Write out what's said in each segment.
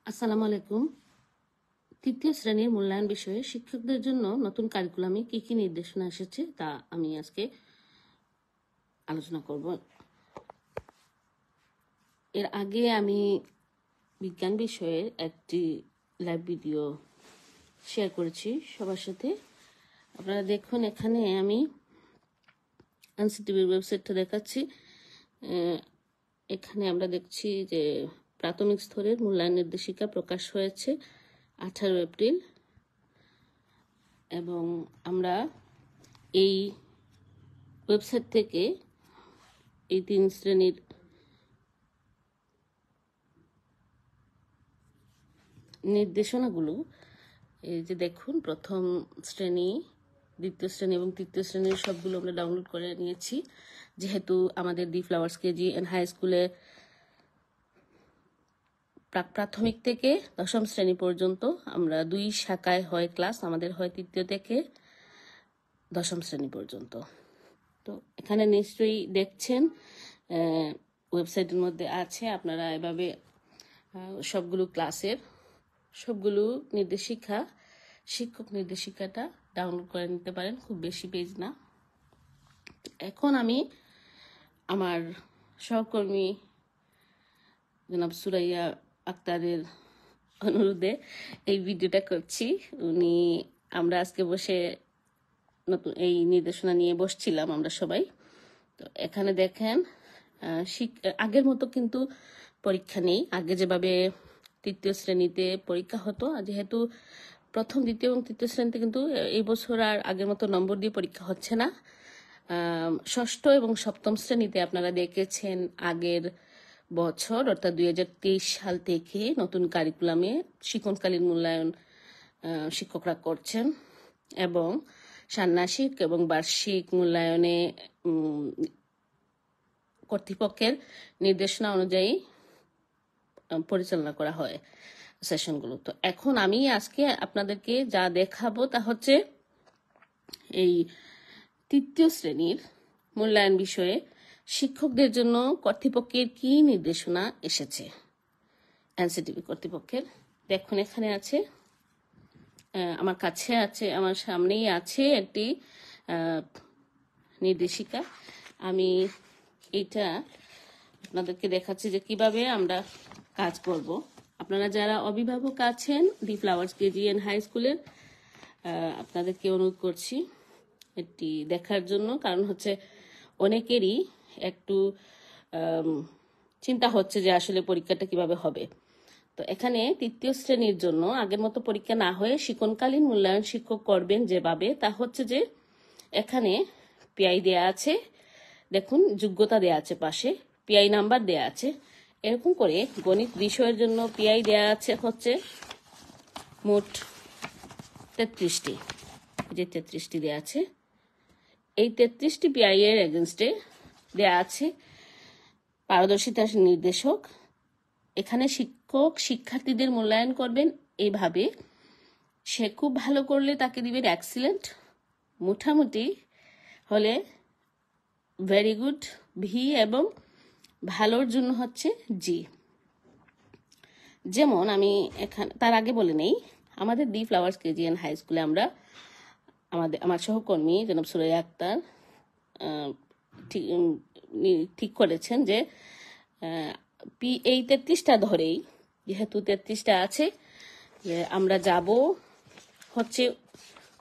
আসসালামু আলাইকুম। তৃতীয় শ্রেণীর মূল্যায়ন বিষয়ে শিক্ষকদের জন্য নতুন কারিকুলামে কি কি নির্দেশনা এসেছে তা আমি আজকে আলোচনা করব। এর আগে আমি বিজ্ঞান বিষয়ের একটি লাইভ ভিডিও শেয়ার করেছি সবার সাথে। আপনারা দেখুন, এখানে আমি এনসিটিভির ওয়েবসাইটটা দেখাচ্ছি। এখানে আমরা দেখছি যে প্রাথমিক স্তরের মূল্যায়ন নির্দেশিকা প্রকাশ হয়েছে 18 এপ্রিল, এবং আমরা এই ওয়েবসাইট থেকে এই 3 শ্রেণীর নির্দেশনাগুলো, এই যে দেখুন, প্রথম শ্রেণী, দ্বিতীয় শ্রেণী এবং তৃতীয় শ্রেণীর সবগুলো আমরা ডাউনলোড করে নিয়েছি, যেহেতু আমাদের দি ফ্লাওয়ার্স কেজি অ্যান্ড হাই স্কুলে প্রাথমিক থেকে দশম শ্রেণী পর্যন্ত আমরা 2 শাখায় হয় ক্লাস, আমাদের হয় তৃতীয় থেকে দশম শ্রেণী পর্যন্ত। তো এখানে নিশ্চয়ই দেখছেন ওয়েবসাইটের মধ্যে আছে, আপনারা এভাবে সবগুলো ক্লাসের সবগুলো নির্দেশিকা, শিক্ষক নির্দেশিকাটা ডাউনলোড করে নিতে পারেন, খুব বেশি পেজ না। এখন আমি আমার সহকর্মী জনাব সুরাইয়া আক্তারের অনুরোধে এই ভিডিওটা করছি। আমরা আজকে বসে নতুন এই নির্দেশনা নিয়ে বসছিলাম আমরা সবাই। তো এখানে দেখেন, আগের মতো কিন্তু পরীক্ষা নেই। আগে যেভাবে তৃতীয় শ্রেণীতে পরীক্ষা হতো, যেহেতু প্রথম, দ্বিতীয় এবং তৃতীয় শ্রেণীতে কিন্তু এই বছর আর আগের মতো নম্বর দিয়ে পরীক্ষা হচ্ছে না। ষষ্ঠ এবং সপ্তম শ্রেণীতে আপনারা দেখেছেন আগের বছর অর্থাৎ 2023 সাল থেকে নতুন কারিকুলামে শিক্ষণকালীন মূল্যায়ন শিক্ষকরা করছেন, এবং ষান্মাসিক এবং বার্ষিক মূল্যায়নে কর্তৃপক্ষের নির্দেশনা অনুযায়ী পরিচালনা করা হয় সেশনগুলো। তো এখন আমি আজকে আপনাদেরকে যা দেখাবো তা হচ্ছে এই তৃতীয় শ্রেণীর মূল্যায়ন বিষয়ে শিক্ষকদের জন্য কর্তৃপক্ষের কি নির্দেশনা এসেছে এনসিটিভি কর্তৃপক্ষের। দেখুন, এখানে আছে, আমার কাছে আছে, আমার সামনেই আছে একটি নির্দেশিকা। আমি এটা আপনাদেরকে দেখাচ্ছি যে কিভাবে আমরা কাজ করব। আপনারা যারা অভিভাবক আছেন the flowers KG and high স্কুলের, আপনাদেরকে অনুরোধ করছি এটি দেখার জন্য, কারণ হচ্ছে অনেকেরই একটু চিন্তা হচ্ছে যে আসলে পরীক্ষাটা কিভাবে হবে। তো এখানে তৃতীয় শ্রেণীর জন্য আগের মতো পরীক্ষা না হয়ে শিক্ষণকালীন মূল্যায়ন শিক্ষক করবেন যেভাবে, তা হচ্ছে যে এখানে পিআই দেয়া আছে, দেখুন যোগ্যতা দেয়া আছে, পাশে পিআই নাম্বার দেয়া আছে। এরকম করে গণিত বিষয়ের জন্য পিআই দেয়া আছে হচ্ছে মোট 33টি, যে 33টি দেয়া আছে। এই 33টি পিআই এর এগেনস্টে দেয়া আছে পারদর্শিতা নির্দেশক। এখানে শিক্ষক শিক্ষার্থীদের মূল্যায়ন করবেন এইভাবে: সে খুব ভালো করলে তাকে দিবেন এক্সিলেন্ট, মোটামুটি হলে ভেরি গুড ভি, এবং ভালোর জন্য হচ্ছে জি। যেমন আমি এখানে তার আগে বলে নেই, আমাদের দি ফ্লাওয়ার্স কেজি অ্যান্ড হাই স্কুলে আমরা আমার সহকর্মী জনাব সুরাইয়া আক্তার ঠিক করেছেন যে এই 33টা ধরেই, যেহেতু 33টা আছে, যে আমরা যাব হচ্ছে,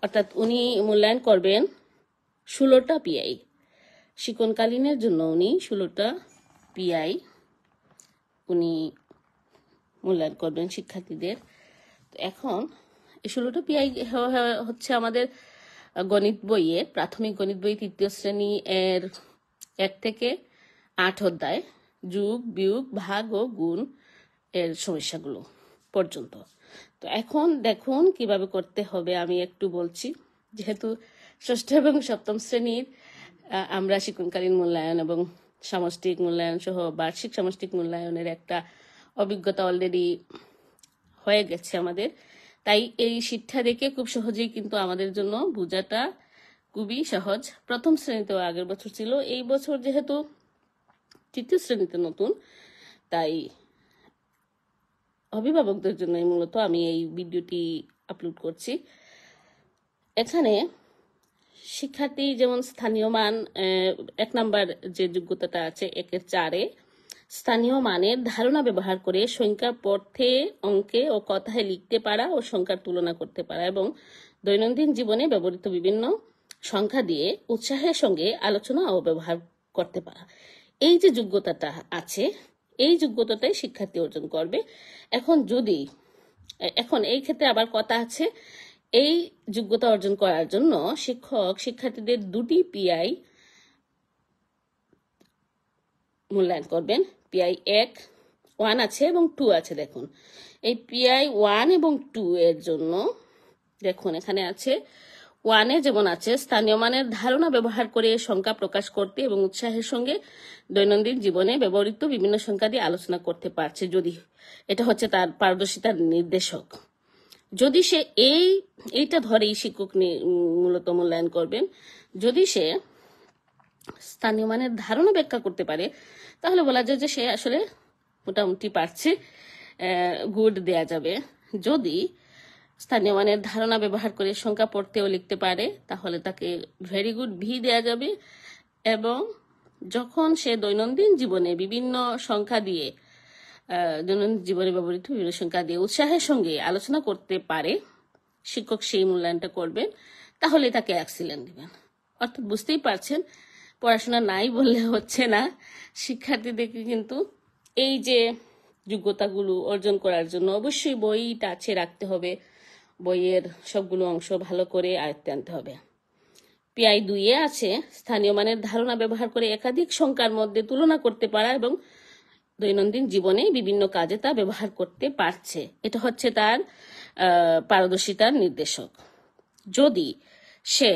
অর্থাৎ উনি মূল্যায়ন করবেন 16টা পিআই শিক্ষণকালীনের জন্য। উনি 16টা পিআই উনি মূল্যায়ন করবেন শিক্ষার্থীদের। তো এখন এই 16টা পিআই হচ্ছে আমাদের গণিত বইয়ে, প্রাথমিক গণিত বই তৃতীয় শ্রেণী এর 1 থেকে 8 অধ্যায় যোগ বিয়োগ ভাগ ও গুণ এর সমস্যাগুলো পর্যন্ত। তো এখন দেখুন কিভাবে করতে হবে, আমি একটু বলছি। যেহেতু ষষ্ঠ এবং সপ্তম শ্রেণীর আমরা শিক্ষণকালীন মূল্যায়ন এবং সামষ্টিক মূল্যায়ন সহ বার্ষিক সামষ্টিক মূল্যায়নের একটা অভিজ্ঞতা অলরেডি হয়ে গেছে আমাদের, তাই এই শিক্ষা দেখে খুব সহজেই কিন্তু আমাদের জন্য বোঝাটা খুবই সহজ। প্রথম শ্রেণীতেও আগের বছর ছিল, এই বছর যেহেতু 3য় শ্রেণীতে নতুন, তাই অভিভাবকদের জন্য মূলত আমি এই ভিডিওটি আপলোড করছি। এখানে শিক্ষার্থী যেমন স্থানীয় মান 1 নাম্বার যে যোগ্যতাটা আছে 1-4-এ স্থানীয় মানের ধারণা ব্যবহার করে সংখ্যা পড়তে, অঙ্কে ও কথায় লিখতে পারা ও সংখ্যার তুলনা করতে পারা এবং দৈনন্দিন জীবনে ব্যবহৃত বিভিন্ন সংখ্যা দিয়ে উৎসাহের সঙ্গে আলোচনা ও ব্যবহার করতে পারা। এই যে যোগ্যতাটা আছে, এই যোগ্যতাটাই শিক্ষার্থী অর্জন করবে। এখন এই ক্ষেত্রে আবার কথা আছে, এই যোগ্যতা অর্জন করার জন্য শিক্ষক শিক্ষার্থীদের 2টি পিআই মূল্যায়ন করবেন। পিআই 1 আছে এবং 2 আছে। দেখুন এই পিআই 1 এবং 2 এর জন্য দেখুন এখানে আছে 1-এ যেমন আছে স্থানীয় মানের ধারণা ব্যবহার করে সংখ্যা প্রকাশ করতে এবং উৎসাহের সঙ্গে দৈনন্দিন জীবনে ব্যবহৃত বিভিন্ন সংখ্যা দিয়ে আলোচনা করতে পারছে, যদি এটা হচ্ছে তার পারদর্শিতার নির্দেশক। যদি সে এইটা ধরেই শিক্ষক মূলত মূল্যায়ন করবেন। যদি সে স্থানীয় মানের ধারণা ব্যাখ্যা করতে পারে তাহলে বলা যায় যে সে আসলে মোটামুটি পারছে, গুড দেয়া যাবে। যদি স্থানীয় মানের ধারণা ব্যবহার করে সংখ্যা পড়তে ও লিখতে পারে তাহলে তাকে ভেরি গুড ভি দেয়া যাবে। এবং যখন সে দৈনন্দিন জীবনে বিভিন্ন সংখ্যা দিয়ে দৈনন্দিন জীবনে ব্যবহৃত বিভিন্ন সংখ্যা দিয়ে উৎসাহের সঙ্গে আলোচনা করতে পারে, শিক্ষক সেই মূল্যায়নটা করবেন, তাহলে তাকে এক্সিলেন্ট দিবেন। অর্থাৎ বুঝতেই পারছেন, পড়াশোনা নাই বললে হচ্ছে না। শিক্ষার্থীদেরকে কিন্তু এই যে যোগ্যতাগুলো অর্জন করার জন্য অবশ্যই বইটা আছে রাখতে হবে, বইয়ের সবগুলো অংশ ভালো করে আয়ত্তে আনতে হবে। পিআই 2-এ আছে স্থানীয় মানের ধারণা ব্যবহার করে একাধিক সংখ্যার মধ্যে তুলনা করতে পারা এবং দৈনন্দিন জীবনে বিভিন্ন কাজে তা ব্যবহার করতে পারছে, এটা হচ্ছে তার পারদর্শিতার নির্দেশক। যদি সে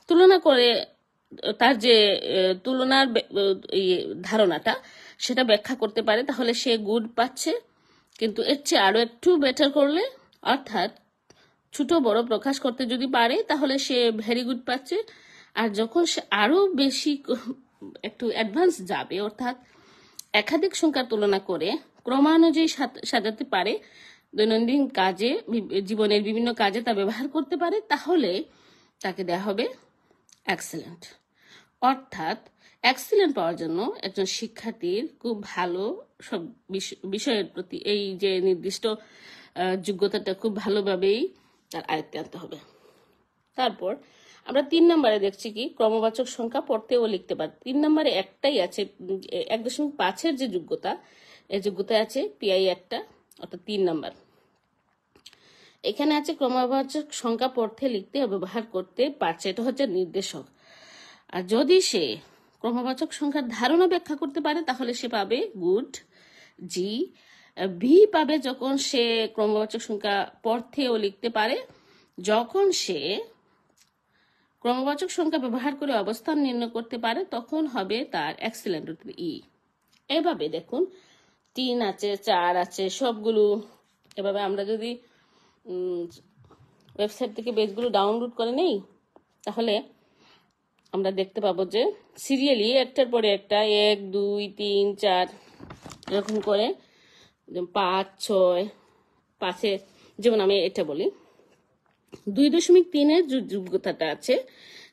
তুলনা করে তার যে তুলনার ধারণাটা সেটা ব্যাখ্যা করতে পারে তাহলে সে গুড পাচ্ছে। কিন্তু এর চেয়ে আরো একটু বেটার করলে, অর্থাৎ ছোট বড় প্রকাশ করতে যদি পারে তাহলে সে ভেরি গুড পাচ্ছে। আর যখন সে আরো বেশি একটু অ্যাডভান্স যাবে, অর্থাৎ একাধিক সংখ্যার তুলনা করে ক্রমানুযায়ী সাজাতে পারে, দৈনন্দিন কাজে জীবনের বিভিন্ন কাজে তা ব্যবহার করতে পারে, তাহলে তাকে দেওয়া হবে এক্সেলেন্ট। অর্থাৎ এক্সিলেন্ট পাওয়ার জন্য একজন শিক্ষার্থীর খুব ভালো সব বিষয়ের প্রতি এই যে নির্দিষ্ট যোগ্যতাটা খুব ভালোভাবেই তার আয়ত্তে আনতে হবে। তারপর আমরা 3 নম্বরে দেখছি কি ক্রমবাচক সংখ্যা পড়তে ও লিখতে পারে। 3 নম্বরে একটাই আছে, 1.5-এর যে যোগ্যতা, এই যোগ্যতায় আছে পিআই 1টা, অর্থাৎ 3 নম্বর। এখানে আছে ক্রমবাচক সংখ্যা পড়তে লিখতে ও ব্যবহার করতে পারছে, এটা হচ্ছে নির্দেশক। আর যদি সে ক্রমবাচক সংখ্যার ধারণা ব্যাখ্যা করতে পারে তাহলে সে পাবে গুড জি। ভি পাবে যখন সে ক্রমবাচক সংখ্যা পড়তে ও লিখতে পারে। যখন সে ক্রমবাচক সংখ্যা ব্যবহার করে অবস্থান নির্ণয় করতে পারে তখন হবে তার এক্সিলেন্ট ই। এভাবে দেখুন 3 আছে, 4 আছে, সবগুলো এভাবে আমরা যদি ওয়েবসাইট থেকে বেসগুলো ডাউনলোড করে নেই তাহলে আমরা দেখতে পাবো যে সিরিয়ালি একটার পরে একটা 1, 2, 3, 4 এরকম করে 5, 6, 5-এ যেমন আমি এটা বলি 2.3-এর যে যোগ্যতাটা আছে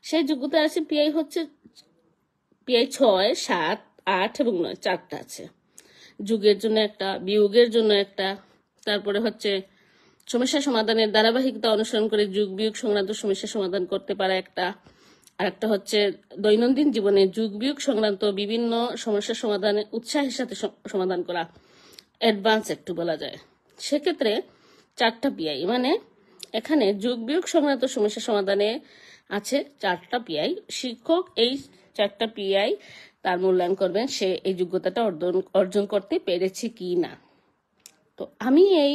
সেই যোগ্যতা আছে পিআই 6, 7, 8 এবং 9, 4টা আছে। যুগের জন্য একটা, বিয়োগের জন্য একটা, তারপরে হচ্ছে সমস্যা সমাধানের ধারাবাহিকতা অনুসরণ করে যুগ বিয়োগ সংক্রান্ত সমস্যা সমাধান করতে পারা একটা, আর একটা হচ্ছে দৈনন্দিন জীবনে যুগ বিয়োগ সংক্রান্ত বিভিন্ন সমস্যা সমাধানে উৎসাহের সাথে সমাধান করা, অ্যাডভান্স একটু বলা যায়। সেক্ষেত্রে 4টা পিআই, মানে এখানে যুগ বিয়োগ সংক্রান্ত সমস্যা সমাধানে আছে 4টা পিআই। শিক্ষক এই 4টা পিআই তার মূল্যায়ন করবেন সে এই যোগ্যতাটা অর্জন করতে পেরেছে কি না। তো আমি এই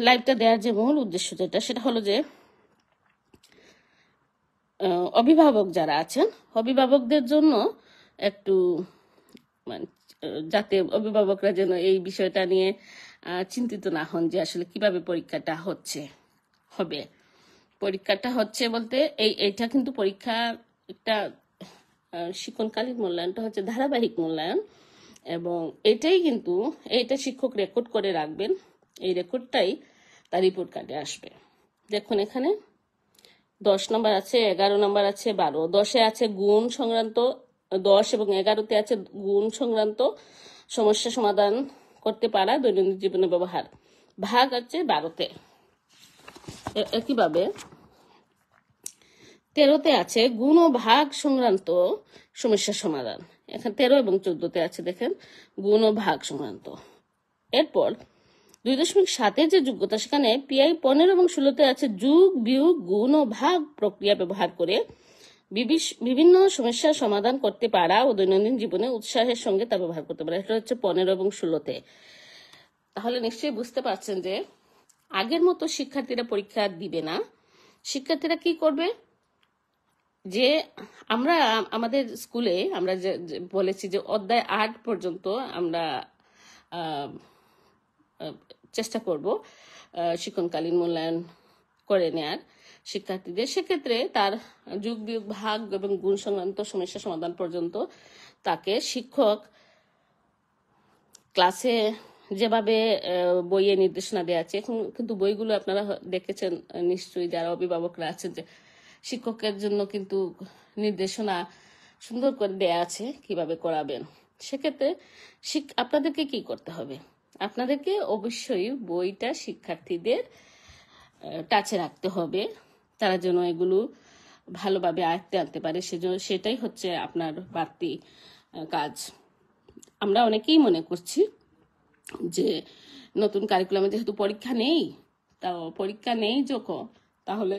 লাইভটা দেওয়ার যে মূল উদ্দেশ্য সেটা হলো যে অভিভাবক যারা আছেন অভিভাবকদের জন্য একটু মানে যাতে অভিভাবকরা যেন এই বিষয়টা নিয়ে চিন্তিত না হন যে আসলে কিভাবে পরীক্ষাটা হবে। পরীক্ষাটা হচ্ছে বলতে এইটা কিন্তু পরীক্ষা একটা শিক্ষণকালীন মূল্যায়নটা হচ্ছে ধারাবাহিক মূল্যায়ন। এবং এইটা শিক্ষক রেকর্ড করে রাখবেন। এই রেকর্ডটাই তার রিপোর্ট কার্ডে আসবে। দেখুন এখানে 10 নম্বর আছে, 11 নম্বর আছে, 12। 10-এ আছে গুণ সংক্রান্ত, 10 এবং 11-তে আছে গুণ সংক্রান্ত সমস্যা সমাধান করতে পারা, দৈনন্দিন জীবনে ব্যবহার। ভাগ আছে 12-তে। একইভাবে 13-তে আছে গুণ ও ভাগ সংক্রান্ত সমস্যা সমাধান। এখানে 13 এবং 14-তে আছে দেখেন গুণ ও ভাগ সংক্রান্ত। এরপর 2.7-এর যে যোগ্যতা, সেখানে পিআই 15 এবং 16-তে আছে যোগ, বিয়োগ, গুণ ও ভাগ প্রক্রিয়া ব্যবহার করে বিভিন্ন সমস্যার সমাধান করতে পারা ও দৈনন্দিন জীবনে উৎসাহের সঙ্গে তা ব্যবহার করতে পারা। এটা হচ্ছে 15 এবং 16-তে। তাহলে নিশ্চয়ই বুঝতে পারছেন যে আগের মতো শিক্ষার্থীরা পরীক্ষা দিবে না। শিক্ষার্থীরা কি করবে, যে আমরা আমাদের স্কুলে আমরা যে বলেছি যে অধ্যায় 8 পর্যন্ত আমরা চেষ্টা করব শিক্ষণকালীন মূল্যায়ন করে নেয়ার শিক্ষার্থীদের। সেক্ষেত্রে তার যোগ, বিয়োগ, ভাগ এবং গুণ সংক্রান্ত সমস্যা সমাধান পর্যন্ত তাকে শিক্ষক ক্লাসে যেভাবে বইয়ে নির্দেশনা দেওয়া আছে, এখন কিন্তু বইগুলো আপনারা দেখেছেন নিশ্চয়ই, যারা অভিভাবকরা আছেন, যে শিক্ষকের জন্য কিন্তু নির্দেশনা সুন্দর করে দেয়া আছে কিভাবে করাবেন। সেক্ষেত্রে আপনাদেরকে কি করতে হবে, আপনাদেরকে অবশ্যই বইটা শিক্ষার্থীদের টাচে রাখতে হবে, তারা যেন এগুলো ভালোভাবে আয়ত্তে আনতে পারে। সেটাই হচ্ছে আপনার বাড়তি কাজ। আমরা অনেকেই মনে করছি যে নতুন কারিকুলামে যেহেতু পরীক্ষা নেই যখন, তাহলে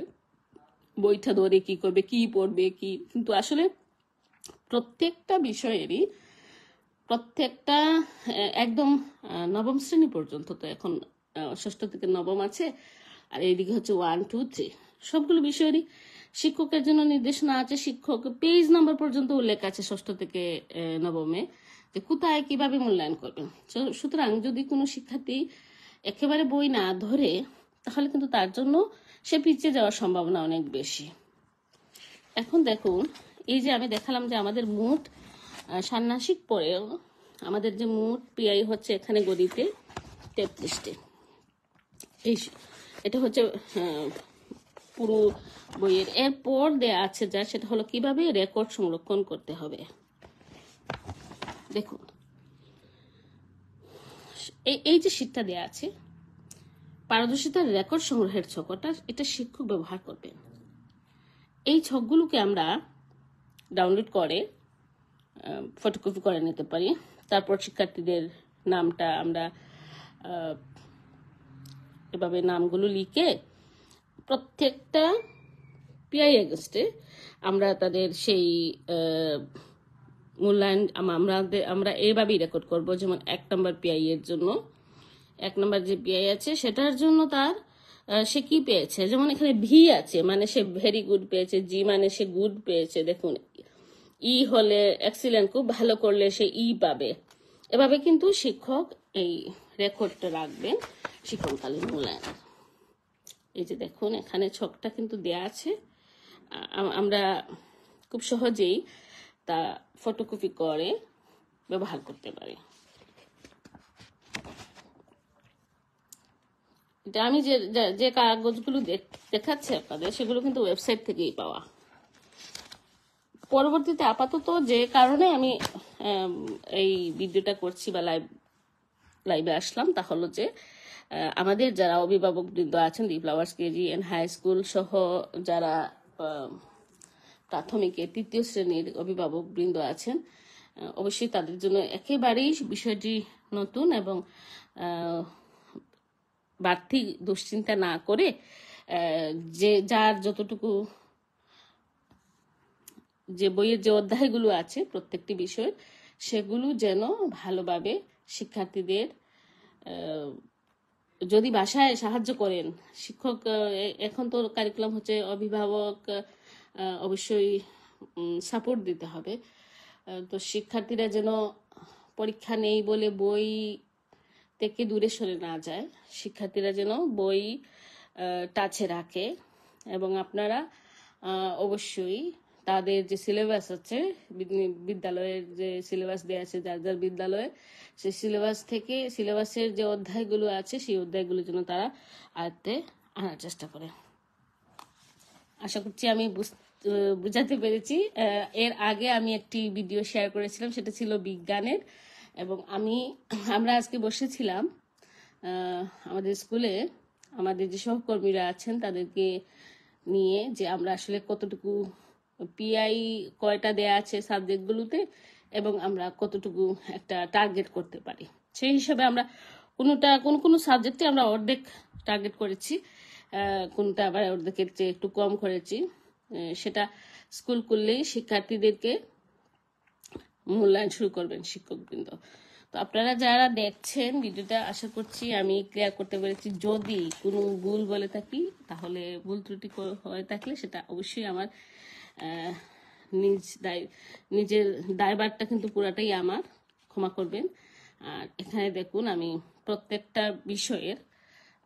বইটা ধরে কি করবে, কি পড়বে, কিন্তু আসলে প্রত্যেকটা বিষয়েরই একদম নবম শ্রেণী পর্যন্ত, তো এখন 6ষ্ঠ থেকে নবম আছে, আর এইদিকে হচ্ছে 1, 2, 3 সবগুলো বিষয়েরই শিক্ষকের জন্য নির্দেশনা আছে। শিক্ষক পেজ নাম্বার পর্যন্ত উল্লেখ আছে 6ষ্ঠ থেকে নবমে, যে কোথায় কিভাবে মূল্যায়ন করবেন। সুতরাং যদি কোনো শিক্ষার্থী একেবারে বই না ধরে, তাহলে কিন্তু তার জন্য সে পিছিয়ে যাওয়ার সম্ভাবনা অনেক বেশি। এখন দেখুন, এই যে আমি দেখালাম যে আমাদের মোট ষান্মাসিক পরেও আমাদের যে মোট পিআই হচ্ছে এখানে গণিতে 33টি। এটা হচ্ছে পুরো বইয়ের। এরপর দেয়া আছে যা, সেটা হলো কিভাবে রেকর্ড সংরক্ষণ করতে হবে। দেখুন এই যে শীটটা দেয়া আছে, পারদর্শিতার রেকর্ড সংগ্রহের ছকটা, এটা শিক্ষক ব্যবহার করবেন। এই ছকগুলোকে আমরা ডাউনলোড করে ফটোকপি করে নিতে পারি। তারপর শিক্ষার্থীদের নামটা আমরা এভাবে নামগুলো লিখে প্রত্যেকটা পিআই এগেস্টে আমরা তাদের সেই মূল্যায়ন আমরা এইভাবেই রেকর্ড করব। যেমন 1 নম্বর পিআই এর জন্য 1 নম্বর যে পিআই আছে সেটার জন্য তার সে কি পেয়েছে, যেমন এখানে ভি আছে মানে সে ভেরি গুড পেয়েছে, জি মানে সে গুড পেয়েছে, দেখুন ই হলে এক্সিলেন্ট, খুব ভালো করলে সে ই পাবে। এভাবে কিন্তু শিক্ষক এই রেকর্ডটা রাখবেন শিক্ষণকালীন মূল্যায়ন। এই যে দেখুন এখানে ছকটা কিন্তু দেয়া আছে, আমরা খুব সহজেই তা ফটোকপি করে ব্যবহার করতে পারি। এটা আমি যে কাগজগুলো দেখাচ্ছি আপনাদের, সেগুলো কিন্তু ওয়েবসাইট থেকেই পাওয়া। পরবর্তীতে আপাতত যে কারণে আমি এই ভিডিওটা করছি বা লাইভে আসলাম, তা হলো যে আমাদের যারা অভিভাবক বৃন্দ আছেন, the flowers KG and high school সহ যারা প্রাথমিকের 3য় শ্রেণীর অভিভাবক বৃন্দ আছেন, অবশ্যই তাদের জন্য একেবারেই বিষয়টি নতুন, এবং বাড়তি দুশ্চিন্তা না করে যে যার যতটুকু যে বইয়ের যে অধ্যায়গুলো আছে প্রত্যেকটি বিষয়, সেগুলো যেন ভালোভাবে শিক্ষার্থীদের যদি বাসায় সাহায্য করেন শিক্ষক। এখন তো কারিকুলাম হচ্ছে অভিভাবক অবশ্যই সাপোর্ট দিতে হবে। তো শিক্ষার্থীরা যেন পরীক্ষা নেই বলে বই থেকে দূরে সরে না যায়, শিক্ষার্থীরা যেন বই টাচে রাখে। এবং আপনারা অবশ্যই তাদের যে সিলেবাস আছে, বিদ্যালয়ের যে সিলেবাস দেওয়া আছে যার যার বিদ্যালয়ে, সেই সিলেবাসের যে অধ্যায়গুলো আছে সেই অধ্যায়গুলো যেন তারা আয়ত্তে আনার চেষ্টা করে। আশা করছি আমি বুঝাতে পেরেছি। এর আগে আমি একটি ভিডিও শেয়ার করেছিলাম, সেটা ছিল বিজ্ঞানের, এবং আমরা আজকে বসেছিলাম আমাদের স্কুলে আমাদের যে সহকর্মীরা আছেন তাদেরকে নিয়ে, যে আমরা আসলে কতটুকু পিআই কয়টা দেয়া আছে সাবজেক্টগুলোতে, এবং আমরা কতটুকু একটা টার্গেট করতে পারি। সেই হিসাবে আমরা কোন সাবজেক্টে আমরা অর্ধেক টার্গেট করেছি, কোনটা আবার অর্ধেকের চেয়ে একটু কম করেছি। সেটা স্কুল করলেই শিক্ষার্থীদেরকে মূল্যায়ন শুরু করবেন শিক্ষকবৃন্দ। তো আপনারা যারা দেখছেন ভিডিওটা, আশা করছি আমি ক্লিয়ার করতে পেরেছি। যদি কোনো ভুল বলে থাকি, তাহলে ভুল ত্রুটি হয়ে থাকলে সেটা অবশ্যই আমার নিজের দায়ভারটা কিন্তু পুরাটাই আমার, ক্ষমা করবেন। আর এখানে দেখুন, আমি প্রত্যেকটা বিষয়ের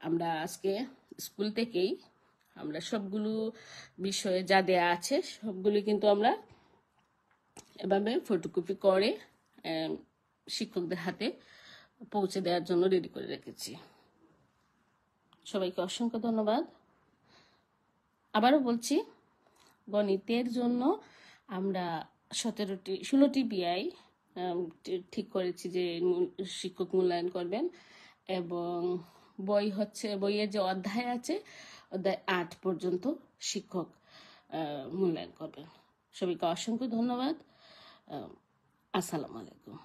আমরা আজকে স্কুল থেকেই আমরা সবগুলো বিষয়ে যা দেয়া আছে সবগুলো কিন্তু আমরা এভাবে ফটোকপি করে শিক্ষকদের হাতে পৌঁছে দেওয়ার জন্য রেডি করে রেখেছি। সবাইকে অসংখ্য ধন্যবাদ। আবারও বলছি, গণিতের জন্য আমরা 16টি পিআই ঠিক করেছি যে শিক্ষক মূল্যায়ন করবেন, এবং বইয়ের যে অধ্যায় আছে অধ্যায় 8 পর্যন্ত শিক্ষক মূল্যায়ন করবেন। সবাইকে অসংখ্য ধন্যবাদ। আসসালামু আলাইকুম।